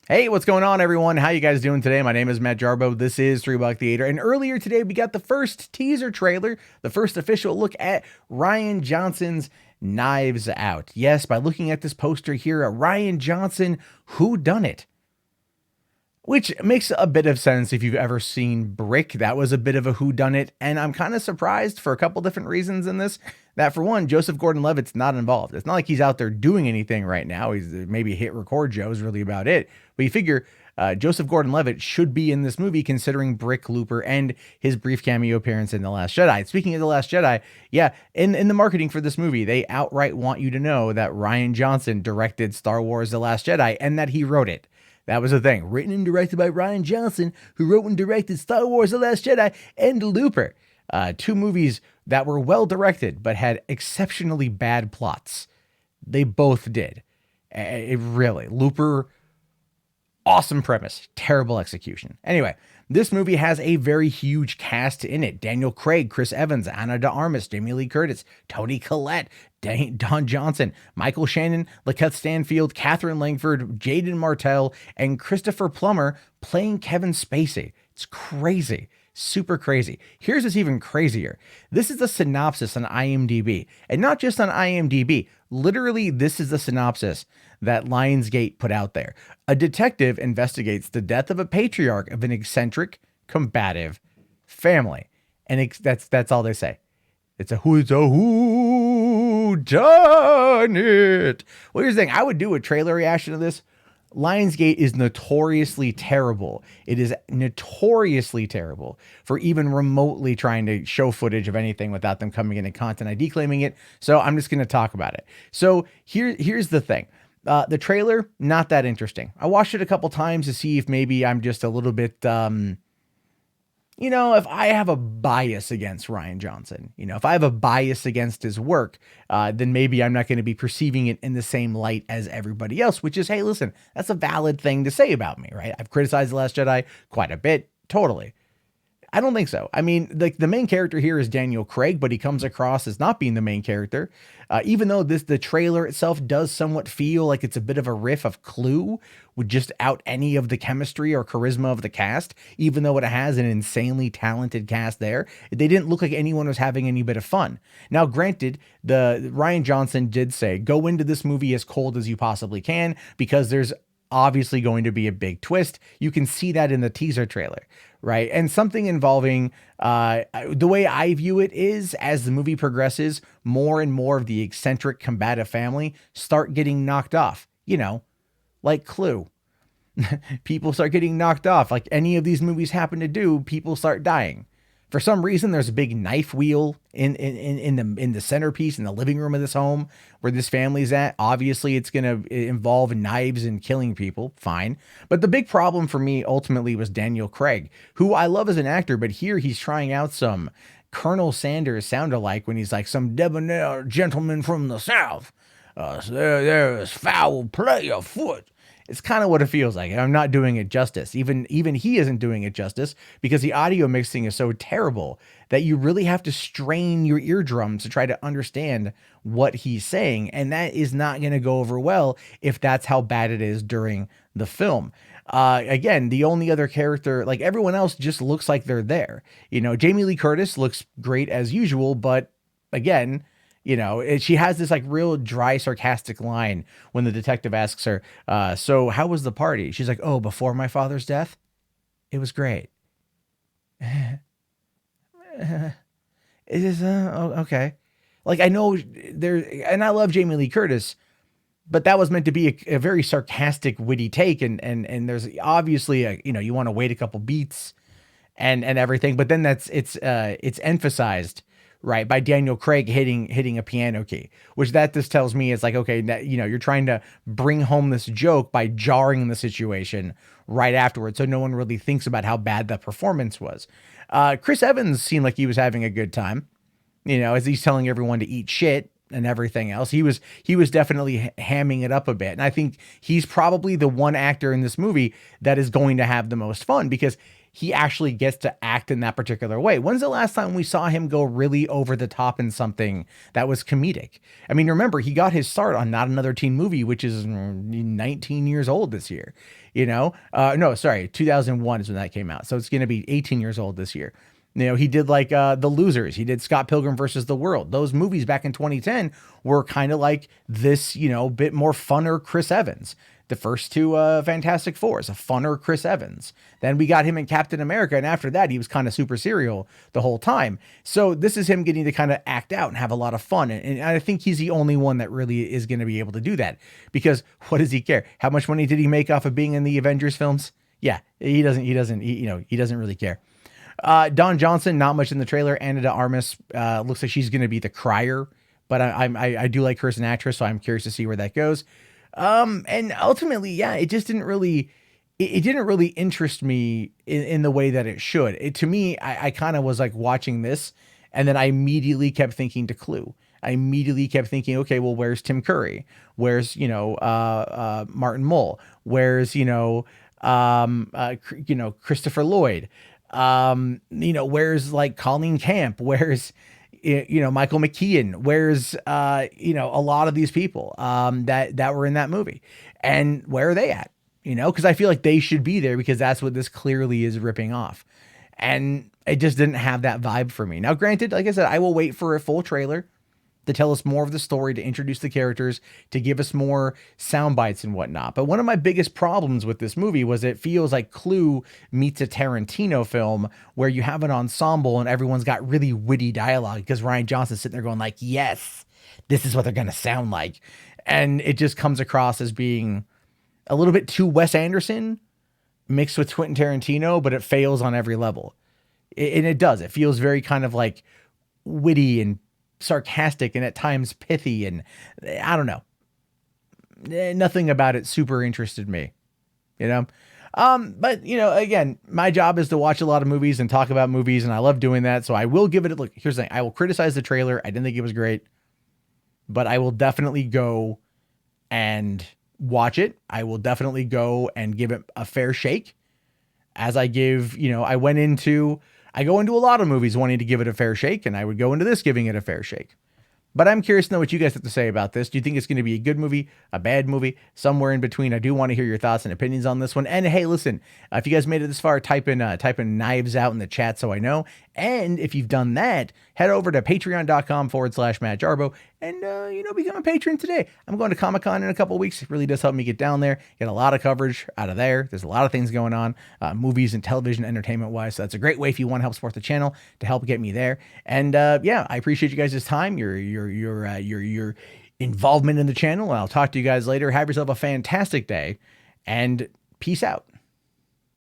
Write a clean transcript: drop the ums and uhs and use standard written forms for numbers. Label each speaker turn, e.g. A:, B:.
A: Hey, what's going on, everyone? How you guys doing today? My name is Matt Jarbo. This is 3 Buck Theater. And earlier today, we got the first teaser trailer, the first official look at Rian Johnson's Knives Out. Yes, by looking at this poster here, a Rian Johnson whodunit. Which makes a bit of sense if you've ever seen Brick. That was a bit of a whodunit, and I'm kind of surprised for a couple different reasons in this. That for one, Joseph Gordon-Levitt's not involved. It's not like he's out there doing anything right now. He's maybe hit record Joe is really about it. But you figure Joseph Gordon-Levitt should be in this movie considering Brick, Looper, and his brief cameo appearance in The Last Jedi. Speaking of The Last Jedi, yeah, in the marketing for this movie, they outright want you to know that Rian Johnson directed Star Wars The Last Jedi and that he wrote it. That was the thing. Written and directed by Rian Johnson, who wrote and directed Star Wars The Last Jedi and Looper. Two movies that were well directed, but had exceptionally bad plots. They both did. Really. Looper, awesome premise, terrible execution. Anyway, this movie has a very huge cast in it. Daniel Craig, Chris Evans, Ana de Armas, Jamie Lee Curtis, Toni Collette, Don Johnson, Michael Shannon, Lakeith Stanfield, Katherine Langford, Jaeden Martell, and Christopher Plummer playing Kevin Spacey. It's crazy. Super crazy. Here's what's even crazier. This is the synopsis on IMDb. And not just on IMDb. Literally, this is the synopsis that Lionsgate put out there. A detective investigates the death of a patriarch of an eccentric, combative family. And that's all they say. It's a who done it. Well, here's the thing. I would do a trailer reaction to this. Lionsgate is notoriously terrible. It is notoriously terrible for even remotely trying to show footage of anything without them coming in and content ID claiming it. So I'm just going to talk about it. So here's the thing. The trailer, not that interesting. I watched it a couple times to see if maybe I'm just a little bit, if I have a bias against Rian Johnson, if I have a bias against his work, then maybe I'm not going to be perceiving it in the same light as everybody else, which is, hey, listen, that's a valid thing to say about me, right? I've criticized The Last Jedi quite a bit. Totally. I don't think so. I mean, the main character here is Daniel Craig, but he comes across as not being the main character. Even though the trailer itself does somewhat feel like it's a bit of a riff of Clue without any of the chemistry or charisma of the cast, even though it has an insanely talented cast there, they didn't look like anyone was having any bit of fun. Now, granted, the Rian Johnson did say, go into this movie as cold as you possibly can because there's obviously going to be a big twist. You can see that in the teaser trailer, right? And something involving, the way I view it is, as the movie progresses, more and more of the eccentric combative family start getting knocked off, like Clue. People start getting knocked off. Like any of these movies happen to do, people start dying. For some reason, there's a big knife wheel in the centerpiece in the living room of this home where this family's at. Obviously, it's going to involve knives and killing people. Fine. But the big problem for me ultimately was Daniel Craig, who I love as an actor, but here he's trying out some Colonel Sanders sound-alike when he's like some debonair gentleman from the South. There is foul play afoot. It's kind of what it feels like. I'm not doing it justice. Even he isn't doing it justice because the audio mixing is so terrible that you really have to strain your eardrums to try to understand what he's saying. And that is not going to go over well if that's how bad it is during the film. Again, the only other character, like everyone else, just looks like they're there. Jamie Lee Curtis looks great as usual, but again, she has this like real dry, sarcastic line when the detective asks her, so how was the party? She's like, oh, before my father's death, it was great. It is, okay. Like I know and I love Jamie Lee Curtis, but that was meant to be a very sarcastic, witty take. And there's obviously you want to wait a couple beats and everything, but then it's emphasized, right, by Daniel Craig hitting a piano key, which that just tells me is like, okay, that, you're trying to bring home this joke by jarring the situation right afterwards. So no one really thinks about how bad the performance was. Chris Evans seemed like he was having a good time, as he's telling everyone to eat shit and everything else. He was definitely hamming it up a bit. And I think he's probably the one actor in this movie that is going to have the most fun because he actually gets to act in that particular way. When's the last time we saw him go really over the top in something that was comedic? I mean, remember, he got his start on Not Another Teen Movie, which is 19 years old this year, no, sorry, 2001 is when that came out. So it's going to be 18 years old this year. He did like The Losers. He did Scott Pilgrim versus the World. Those movies back in 2010 were kind of like this, bit more funner Chris Evans. The first two Fantastic Fours, a funner Chris Evans. Then we got him in Captain America, and after that, he was kind of super serial the whole time. So this is him getting to kind of act out and have a lot of fun. And I think he's the only one that really is going to be able to do that. Because what does he care? How much money did he make off of being in the Avengers films? Yeah, he doesn't really care. Don Johnson, not much in the trailer. Anna de Armas looks like she's going to be the crier, but I do like her as an actress, so I'm curious to see where that goes. And ultimately, yeah, it just didn't really interest me in the way that it should. To me, I kind of was like watching this, and then I immediately kept thinking to Clue. I immediately kept thinking, okay, well, where's Tim Curry? Where's, Martin Mull? Where's, Christopher Lloyd? Where's like Colleen Camp? Where's, Michael McKean? Where's, a lot of these people that were in that movie, and where are they at? Because I feel like they should be there, because that's what this clearly is ripping off. And it just didn't have that vibe for me. Now, granted, like I said, I will wait for a full trailer to tell us more of the story, to introduce the characters, to give us more sound bites and whatnot. But one of my biggest problems with this movie was it feels like Clue meets a Tarantino film, where you have an ensemble and everyone's got really witty dialogue, because Rian Johnson's sitting there going like, yes, this is what they're going to sound like. And it just comes across as being a little bit too Wes Anderson mixed with Quentin Tarantino, but it fails on every level. And it does. It feels very kind of like witty and sarcastic, and at times pithy, and I don't know. Nothing about it super interested me, But again, my job is to watch a lot of movies and talk about movies, and I love doing that. So I will give it a look. Here's the thing: I will criticize the trailer. I didn't think it was great, but I will definitely go and watch it. I will definitely go and give it a fair shake. As I give, I go into a lot of movies wanting to give it a fair shake, and I would go into this giving it a fair shake. But I'm curious to know what you guys have to say about this. Do you think it's going to be a good movie, a bad movie, somewhere in between? I do want to hear your thoughts and opinions on this one. And hey, listen, if you guys made it this far, type in Knives Out in the chat so I know. And if you've done that, head over to patreon.com/Matt Jarbo and, become a patron today. I'm going to Comic-Con in a couple of weeks. It really does help me get down there, get a lot of coverage out of there. There's a lot of things going on, movies and television, entertainment wise. So that's a great way if you want to help support the channel to help get me there. And, I appreciate you guys' time, your involvement in the channel. I'll talk to you guys later. Have yourself a fantastic day, and peace out.